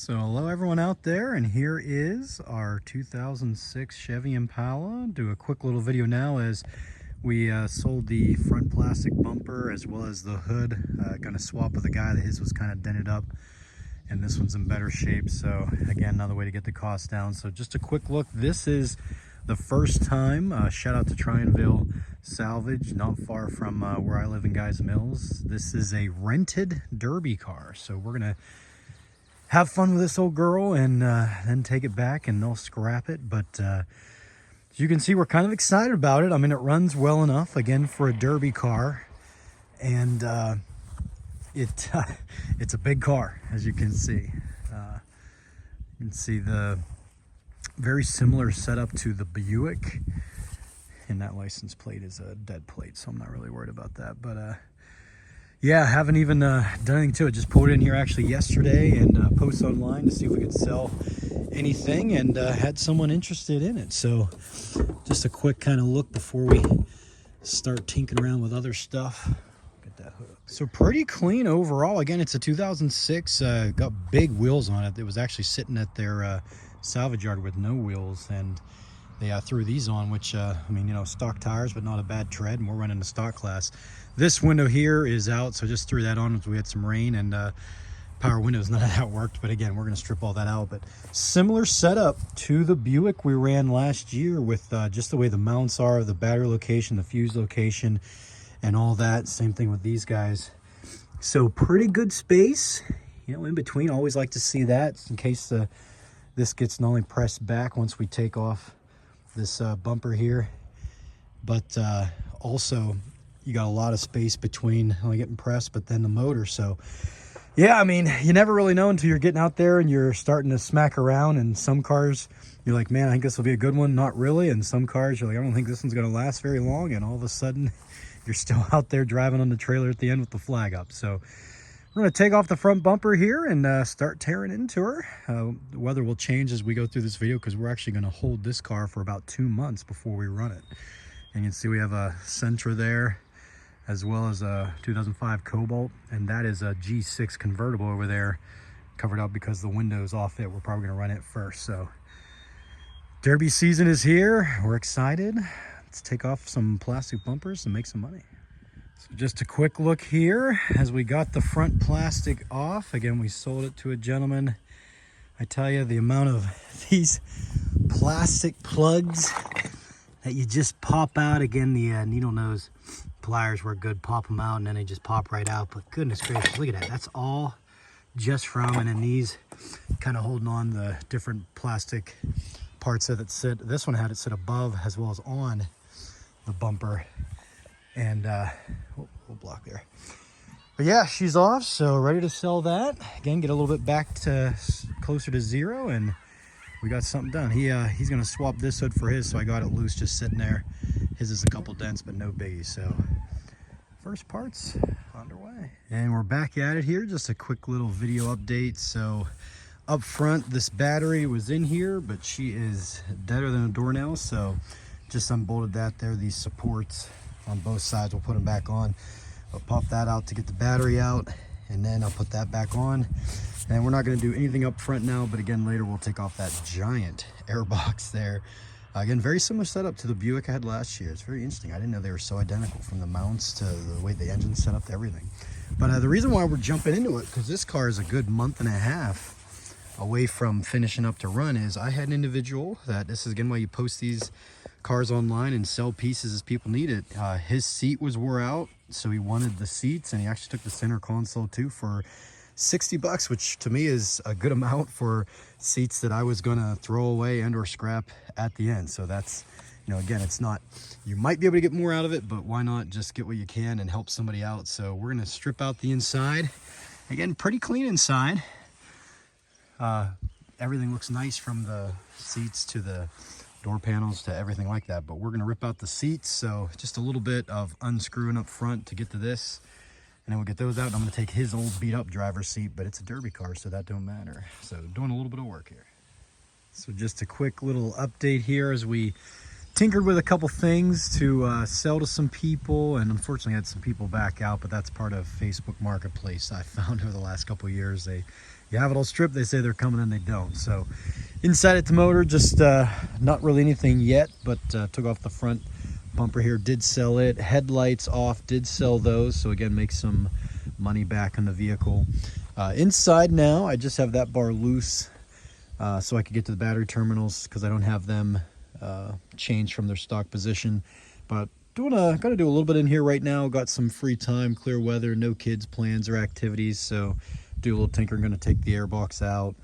So hello everyone out there, and here is our 2006 Chevy Impala. Do a quick little video now as we sold the front plastic bumper as well as the hood. Gonna swap with a guy that his was kind of dented up and this one's in better shape. So again, another way to get the cost down. So just a quick look. This is the first time, shout out to Trianville Salvage, not far from where I live in Guys Mills. This is a rented derby car. So we're gonna have fun with this old girl and then take it back and they'll scrap it. But as you can see, we're kind of excited about it. I mean, it runs well enough, again, for a derby car. And it's a big car, as you can see. You can see the very similar setup to the Buick. And that license plate is a dead plate, so I'm not really worried about that. But yeah, haven't even done anything to it. Just pulled it in here actually yesterday and posted online to see if we could sell anything, and had someone interested in it. So just a quick kind of look before we start tinkering around with other stuff. Get that hood up. So pretty clean overall. Again, it's a 2006, got big wheels on it. It was actually sitting at their salvage yard with no wheels, and they threw these on, which I mean, you know, stock tires, but not a bad tread, and we're running the stock class. This window here is out, so just threw that on as we had some rain, and power windows, none of that worked. But again, we're going to strip all that out. But similar setup to the Buick we ran last year, with just the way the mounts are, the battery location, the fuse location, and all that. Same thing with these guys. So pretty good space, you know, in between. Always like to see that in case this gets not only pressed back once we take off this bumper here, but also you got a lot of space between only getting pressed, but then the motor. So yeah, I mean, you never really know until you're getting out there and you're starting to smack around. And some cars you're like, man, I think this will be a good one. Not really. And some cars you're like, I don't think this one's going to last very long. And all of a sudden you're still out there driving on the trailer at the end with the flag up. So we're going to take off the front bumper here and start tearing into her. The weather will change as we go through this video, because we're actually going to hold this car for about 2 months before we run it. And you can see we have a Sentra there, as well as a 2005 Cobalt, and that is a G6 convertible over there, covered up because the window's off it. We're probably going to run it first. So derby season is here. We're excited. Let's take off some plastic bumpers and make some money. So just a quick look here as we got the front plastic off. Again, we sold it to a gentleman. I tell you, the amount of these plastic plugs that you just pop out. Again, the needle nose pliers were good, pop them out and then they just pop right out. But goodness gracious, look at that. That's all just from, and then these kind of holding on the different plastic parts that sit. This one had it sit above as well as on the bumper, and we'll block there. But yeah, she's off, so ready to sell that. Again, get a little bit back to closer to zero, and we got something done. He's gonna swap this hood for his, so I got it loose just sitting there. His is a couple dents, but no biggie. So first part's underway, and we're back at it here. Just a quick little video update. So up front, this battery was in here, but she is deader than a doornail, so just unbolted that there. These supports on both sides, we'll put them back on. I'll pop that out to get the battery out, and then I'll put that back on. And we're not going to do anything up front now, but again, later we'll take off that giant air box there. Again, very similar setup to the Buick I had last year. It's very interesting. I didn't know they were so identical, from the mounts to the way the engine's set up to everything. But the reason why we're jumping into it, because this car is a good month and a half away from finishing up to run, is I had an individual that, this is again why you post these cars online and sell pieces as people need it. His seat was wore out, so he wanted the seats, and he actually took the center console too for 60 bucks, which to me is a good amount for seats that I was gonna throw away and or scrap at the end. So that's, you know, again, it's not, you might be able to get more out of it, but why not just get what you can and help somebody out? So we're gonna strip out the inside. Again, pretty clean inside. Everything looks nice, from the seats to the door panels to everything like that, but we're going to rip out the seats. So just a little bit of unscrewing up front to get to this, and then we'll get those out. And I'm going to take his old beat up driver's seat, but it's a derby car, so that don't matter. So doing a little bit of work here. So just a quick little update here as we tinkered with a couple things to sell to some people, and unfortunately had some people back out, but that's part of Facebook Marketplace. I found over the last couple of years they you have it all stripped, they say they're coming and they don't. So inside at the motor, just not really anything yet, but took off the front bumper here, did sell it. Headlights off, did sell those, so again, make some money back on the vehicle. Inside now, I just have that bar loose so I could get to the battery terminals because I don't have them changed from their stock position. But gonna do a little bit in here right now. Got some free time, clear weather, no kids plans or activities, so do a little tinkering. Gonna take the airbox out,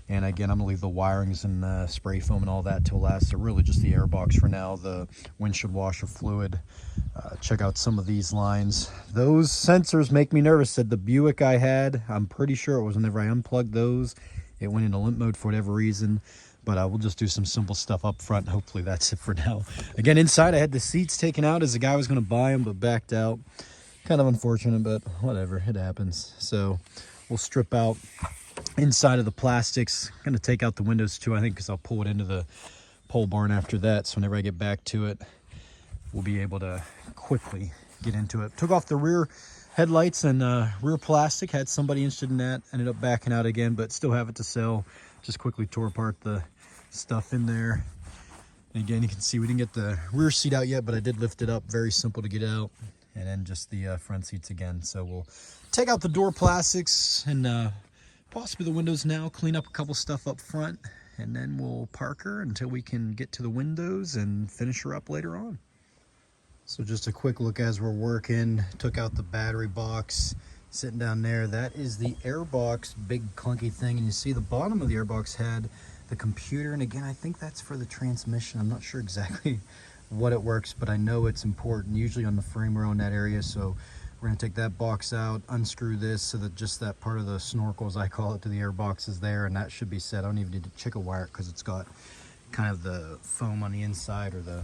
and again, I'm gonna leave the wirings and spray foam and all that till last. So really just the airbox for now, the windshield washer fluid. Check out some of these lines. Those sensors make me nervous. Said the Buick I had, I'm pretty sure it was whenever I unplugged those, it went into limp mode for whatever reason. But we'll just do some simple stuff up front. Hopefully that's it for now. Again, inside I had the seats taken out as the guy was going to buy them, but backed out. Kind of unfortunate, but whatever, it happens. So we'll strip out inside of the plastics. Going to take out the windows too, I think, because I'll pull it into the pole barn after that. So whenever I get back to it, we'll be able to quickly get into it. Took off the rear headlights and rear plastic. Had somebody interested in that. Ended up backing out again, but still have it to sell. Just quickly tore apart the stuff in there. And again, you can see we didn't get the rear seat out yet, but I did lift it up. Very simple to get out. And then just the front seats again. So we'll take out the door plastics and possibly the windows now, clean up a couple stuff up front, and then we'll park her until we can get to the windows and finish her up later on. So just a quick look as we're working. Took out the battery box. Sitting down there, that is the airbox, big clunky thing, and you see the bottom of the airbox had the computer, and again, I think that's for the transmission. I'm not sure exactly what it works, but I know it's important, usually on the frame rail in that area. So we're going to take that box out, unscrew this so that just that part of the snorkel, as I call it, to the airbox is there, and that should be set. I don't even need to chicken wire it because it's got kind of the foam on the inside, or the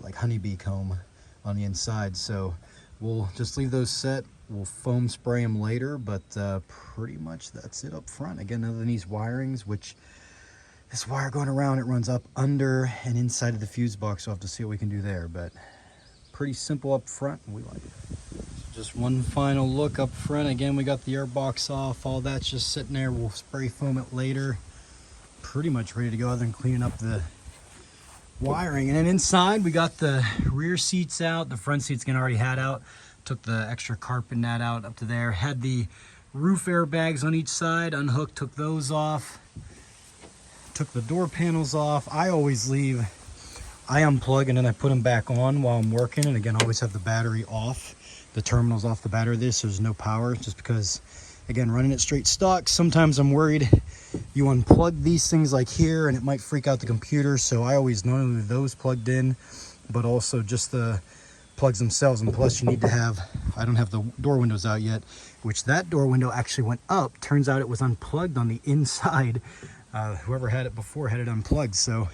like honeybee comb on the inside. So we'll just leave those set. We'll foam spray them later, but pretty much that's it up front. Again, other than these wirings, which this wire going around, it runs up under and inside of the fuse box. So we'll have to see what we can do there, but pretty simple up front. We like it. Just one final look up front. Again, we got the airbox off. All that's just sitting there. We'll spray foam it later. Pretty much ready to go other than cleaning up the wiring. And then inside, we got the rear seats out. The front seats again already had out. Took the extra carpet mat out up to there. Had the roof airbags on each side. Unhooked, took those off. Took the door panels off. I always leave, I unplug and then I put them back on while I'm working. And again, always have the battery off. The terminals off the battery of this, so there's no power. Just because, again, running it straight stock, sometimes I'm worried you unplug these things like here and it might freak out the computer. So I always not only leave those plugged in, but also just the plugs themselves. And plus you need to have, I don't have the door windows out yet, which that door window actually went up. Turns out it was unplugged on the inside. Whoever had it before had it unplugged. So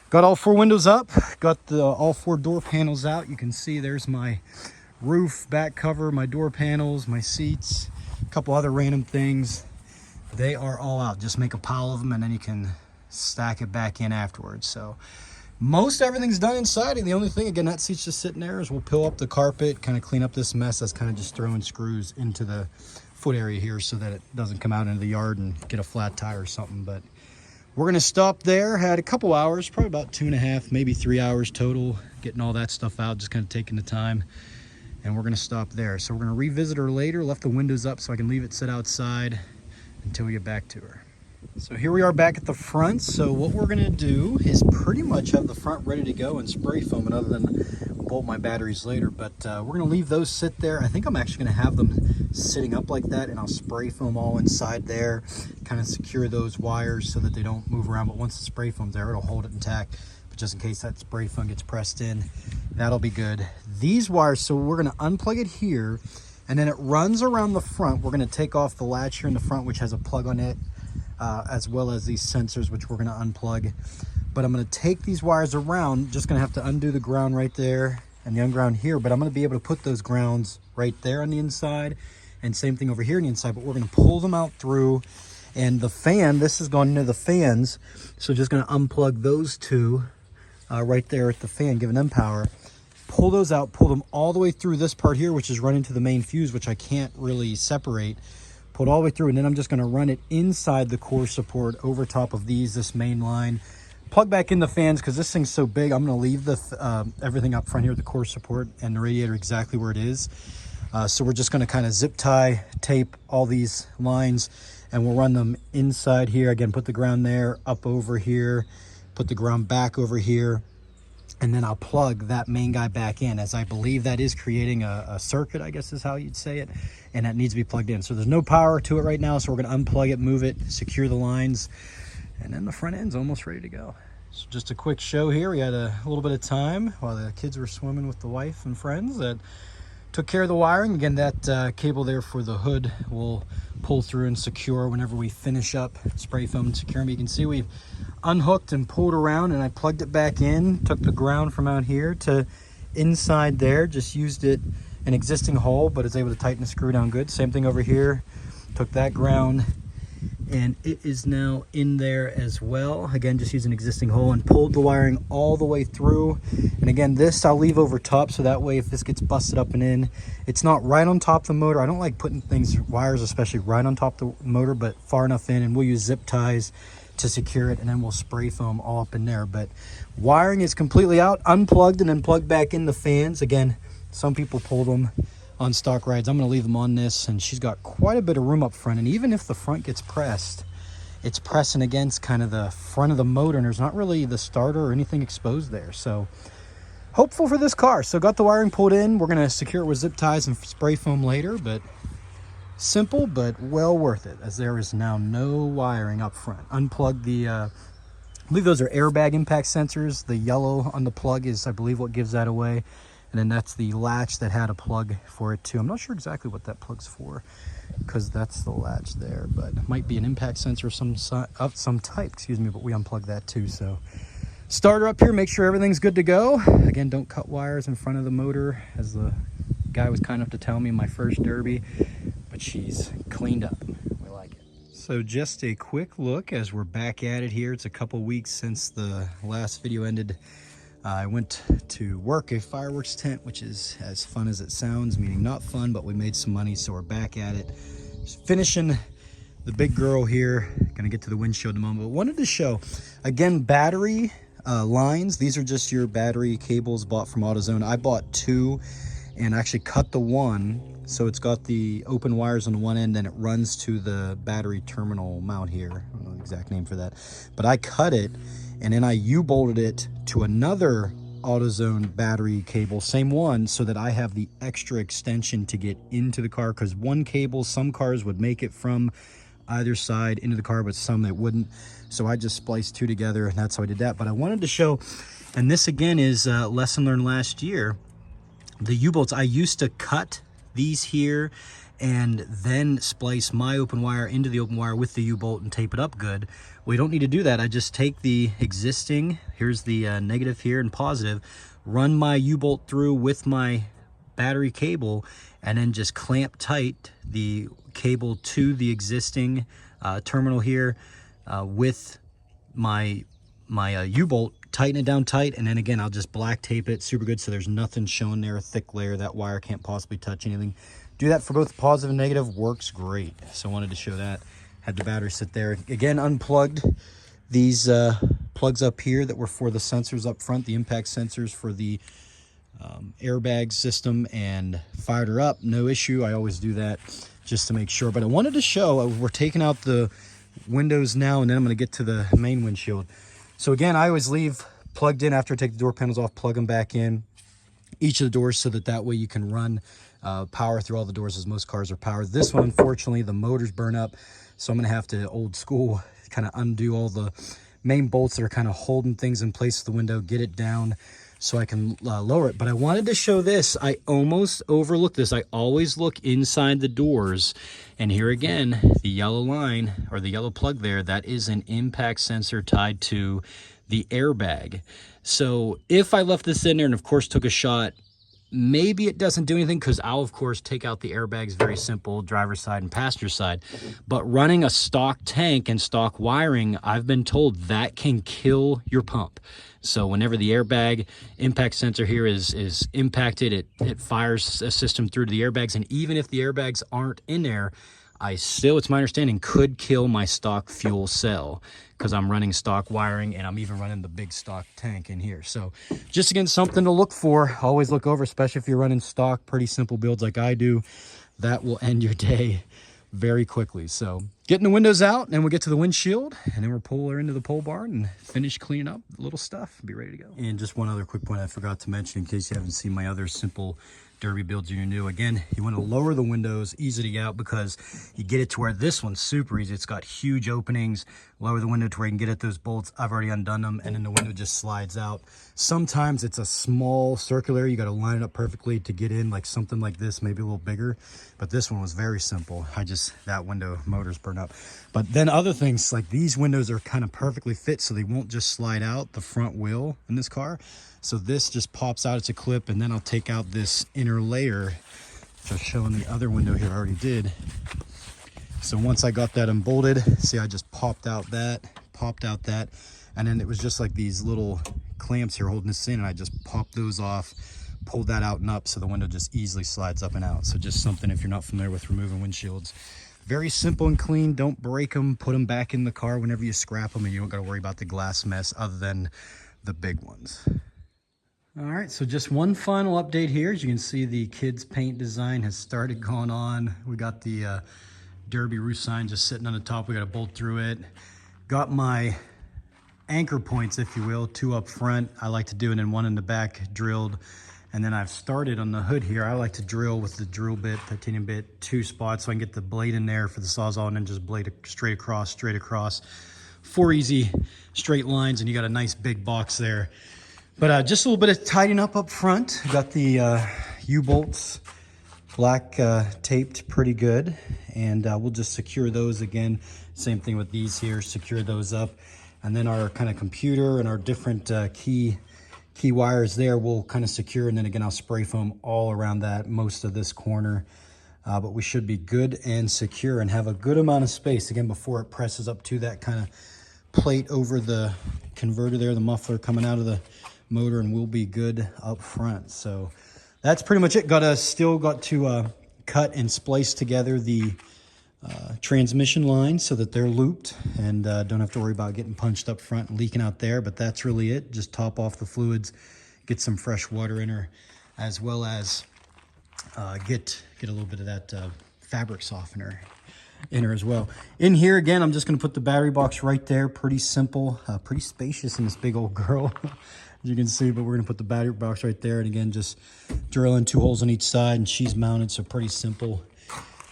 got all four windows up, got all four door panels out. You can see there's my roof, back cover, my door panels, my seats, a couple other random things. They are all out. Just make a pile of them and then you can stack it back in afterwards. So most everything's done inside, and the only thing, again, that seat's just sitting there, is we'll peel up the carpet, kind of clean up this mess. That's kind of just throwing screws into the foot area here so that it doesn't come out into the yard and get a flat tire or something. But we're gonna stop there. Had a couple hours, probably about 2.5, maybe 3 hours total, getting all that stuff out, just kind of taking the time. And we're gonna stop there. So we're gonna revisit her later. Left the windows up so I can leave it sit outside until we get back to her. So here we are back at the front. So what we're gonna do is pretty much have the front ready to go and spray foam it, other than bolt my batteries later. But we're gonna leave those sit there. I think I'm actually gonna have them sitting up like that, and I'll spray foam all inside there, kind of secure those wires so that they don't move around. But once the spray foam's there, it'll hold it intact. But just in case that spray foam gets pressed in, that'll be good. These wires, so we're gonna unplug it here, and then it runs around the front. We're gonna take off the latch here in the front, which has a plug on it, as well as these sensors, which we're gonna unplug. But I'm gonna take these wires around, just gonna have to undo the ground right there and the unground here, but I'm gonna be able to put those grounds right there on the inside, and same thing over here on the inside, but we're gonna pull them out through. And the fan, this is going into the fans, so just gonna unplug those two right there at the fan, giving them power. Pull those out, pull them all the way through this part here, which is running to the main fuse, which I can't really separate. pulled all the way through, and then I'm just going to run it inside the core support over top of this main line. Plug back in the fans because this thing's so big. I'm going to leave the everything up front here, the core support and the radiator exactly where it is. So we're just going to kind of zip tie, tape all these lines, and we'll run them inside here. Again, put the ground there, up over here, put the ground back over here, and then I'll plug that main guy back in, as I believe that is creating a circuit, I guess is how you'd say it, and that needs to be plugged in. So there's no power to it right now, so we're going to unplug it, move it, secure the lines, and then the front end's almost ready to go. So just a quick show here. We had a little bit of time while the kids were swimming with the wife and friends that took care of the wiring. Again, that cable there for the hood will pull through and secure whenever we finish up spray foam and secure them. You can see we've unhooked and pulled around, and I plugged it back in, took the ground from out here to inside there, just used it an existing hole, but is able to tighten the screw down good. Same thing over here, took that ground and it is now in there as well. Again, just use an existing hole and pulled the wiring all the way through. And again, this I'll leave over top, so that way if this gets busted up and in, it's not right on top of the motor. I don't like putting wires especially right on top of the motor, but far enough in, and we'll use zip ties to secure it, and then we'll spray foam all up in there. But wiring is completely out, unplugged, and then plugged back in the fans. Again, some people pull them on stock rides. I'm going to leave them on this, and she's got quite a bit of room up front, and even if the front gets pressed, it's pressing against kind of the front of the motor, and there's not really the starter or anything exposed there. So hopeful for this car. So got the wiring pulled in. We're going to secure it with zip ties and spray foam later, but simple but well worth it, as there is now no wiring up front. Unplug the I believe those are airbag impact sensors. The yellow on the plug is, I believe, what gives that away. And then that's the latch that had a plug for it too. I'm not sure exactly what that plug's for, because that's the latch there, but it might be an impact sensor of some type, excuse me, but we unplugged that too. So starter up here, make sure everything's good to go. Again, don't cut wires in front of the motor, as the guy was kind enough to tell me in my first Derby, but she's cleaned up. We like it. So just a quick look as we're back at it here. It's a couple weeks since the last video ended. I went to work a fireworks tent, which is as fun as it sounds, meaning not fun, but we made some money, so we're back at it. Just finishing the big girl here. Gonna get to the windshield in a moment, but wanted to show, again, battery lines. These are just your battery cables bought from AutoZone. I bought two and actually cut the one, so it's got the open wires on one end and it runs to the battery terminal mount here. I don't know the exact name for that, but I cut it and then I U-bolted it to another AutoZone battery cable, same one, so that I have the extra extension to get into the car, because one cable, some cars would make it from either side into the car, but some that wouldn't. So I just spliced two together, and that's how I did that. But I wanted to show, and this again is a lesson learned last year, the U-bolts. I used to cut these here and then splice my open wire into the open wire with the U-bolt and tape it up good. We don't need to do that. I just take the existing, here's the negative here and positive, run my U-bolt through with my battery cable, and then just clamp tight the cable to the existing terminal here with my U-bolt, tighten it down tight, and then again I'll just black tape it super good so there's nothing showing there, a thick layer. That wire can't possibly touch anything. Do that for both positive and negative, works great. So I wanted to show that. Had the battery sit there. Again, unplugged these plugs up here that were for the sensors up front, the impact sensors for the airbag system, and fired her up. No issue. I always do that just to make sure. But I wanted to show, we're taking out the windows now, and then I'm going to get to the main windshield. So again, I always leave plugged in after I take the door panels off, plug them back in each of the doors, so that way you can run power through all the doors, as most cars are powered. This one, unfortunately, the motors burn up, so I'm going to have to old school kind of undo all the main bolts that are kind of holding things in place with the window, get it down so I can lower it. But I wanted to show this. I almost overlooked this. I always look inside the doors, and here again, the yellow line or the yellow plug there, that is an impact sensor tied to the airbag. So if I left this in there and of course took a shot, maybe it doesn't do anything, because I'll of course take out the airbags, very simple, driver's side and passenger side. But running a stock tank and stock wiring, I've been told that can kill your pump. So whenever the airbag impact sensor here is impacted, it fires a system through to the airbags. And even if the airbags aren't in there, I still, it's my understanding, could kill my stock fuel cell because I'm running stock wiring and I'm even running the big stock tank in here. So just again, something to look for. Always look over, especially if you're running stock, pretty simple builds like I do. That will end your day very quickly. So getting the windows out and we'll get to the windshield and then we'll pull her into the pole barn and finish cleaning up the little stuff, be ready to go. And just one other quick point I forgot to mention in case you haven't seen my other simple Derby builds and you're new. Again, you want to lower the windows, easy to get out, because you get it to where this one's super easy. It's got huge openings. Lower the window to where you can get at those bolts. I've already undone them, and then the window just slides out. Sometimes it's a small circular. You got to line it up perfectly to get in, like something like this, maybe a little bigger. But this one was very simple. That window motor's burned up. But then other things, like these windows are kind of perfectly fit, so they won't just slide out the front wheel in this car. So this just pops out, it's a clip, and then I'll take out this inner layer, which I'll show in the other window here, I already did. So once I got that unbolted, see, I just popped out that, and then it was just like these little clamps here holding this in, and I just popped those off, pulled that out and up, so the window just easily slides up and out. So just something if you're not familiar with removing windshields. Very simple and clean. Don't break them, put them back in the car whenever you scrap them, and you don't got to worry about the glass mess other than the big ones. All right, so just one final update here. As you can see, the kids' paint design has started going on. We got the Derby roof sign just sitting on the top. We got to bolt through it. Got my anchor points, if you will, 2 up front. I like to do it, and 1 in the back drilled. And then I've started on the hood here. I like to drill with the drill bit, titanium bit, 2 spots so I can get the blade in there for the Sawzall, and then just blade straight across. 4 easy straight lines, and you got a nice big box there. But just a little bit of tidying up front. Got the U-bolts black taped pretty good, and we'll just secure those again. Same thing with these here, secure those up. And then our kind of computer and our different key wires there we'll kind of secure, and then again I'll spray foam all around that, most of this corner. But we should be good and secure and have a good amount of space again before it presses up to that kind of plate over the converter there, the muffler coming out of the motor, and we'll be good up front. So that's pretty much it. Still got to cut and splice together the transmission lines so that they're looped and don't have to worry about getting punched up front and leaking out there. But that's really it. Just top off the fluids, get some fresh water in her, as well as get a little bit of that fabric softener in her as well. In here again, I'm just going to put the battery box right there. Pretty simple, pretty spacious in this big old girl. You can see, but we're gonna put the battery box right there, and again just drill in 2 holes on each side, and she's mounted, so pretty simple.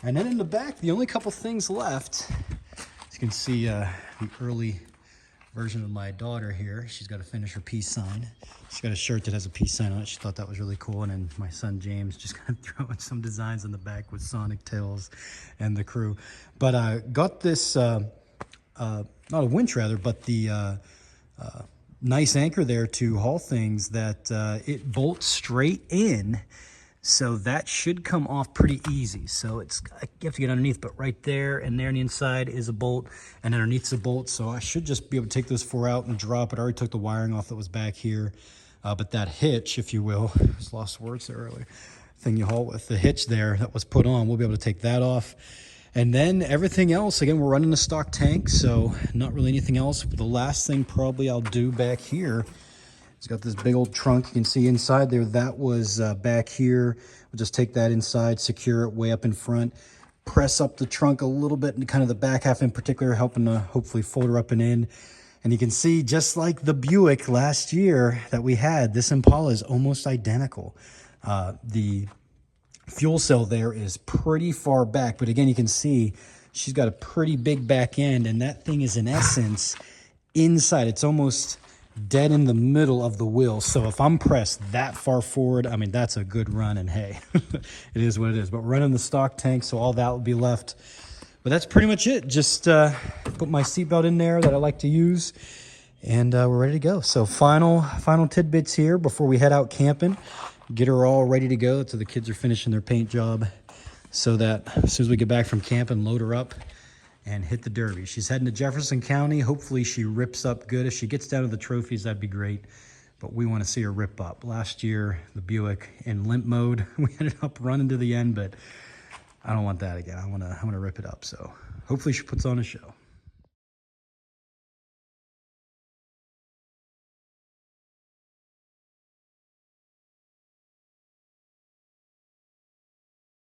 And then in the back, the only couple things left, as you can see, the early version of my daughter here, she's got to finish her peace sign. She's got a shirt that has a peace sign on it. She thought that was really cool. And then my son James just kind of throwing some designs on the back with Sonic Tails and the crew. But I got this not a winch rather, but the nice anchor there to haul things that it bolts straight in, so that should come off pretty easy. So you have to get underneath, but right there and there on the inside is a bolt, and underneath is a bolt, so I should just be able to take those 4 out and drop it. I already took the wiring off that was back here, but that hitch, if you will, I just lost words there earlier, thing you haul with, the hitch there that was put on, we'll be able to take that off. And then everything else, again, we're running a stock tank, so not really anything else. The last thing probably I'll do back here, it's got this big old trunk. You can see inside there, that was back here. We'll just take that inside, secure it way up in front, press up the trunk a little bit, and kind of the back half in particular, helping to hopefully fold her up and in. And you can see, just like the Buick last year that we had, this Impala is almost identical. The fuel cell there is pretty far back, but again, you can see she's got a pretty big back end, and that thing is in essence inside. It's almost dead in the middle of the wheel. So if I'm pressed that far forward, I mean, that's a good run, and hey, it is what it is. But we're running the stock tank, so all that will be left. But that's pretty much it. Just put my seatbelt in there that I like to use, and we're ready to go. So final tidbits here before we head out camping. Get her all ready to go until the kids are finishing their paint job, so that as soon as we get back from camping, load her up and hit the Derby. She's heading to Jefferson County. Hopefully she rips up good. If she gets down to the trophies, that'd be great. But we want to see her rip up. Last year, the Buick in limp mode, we ended up running to the end, but I don't want that again. I wanna rip it up. So hopefully she puts on a show.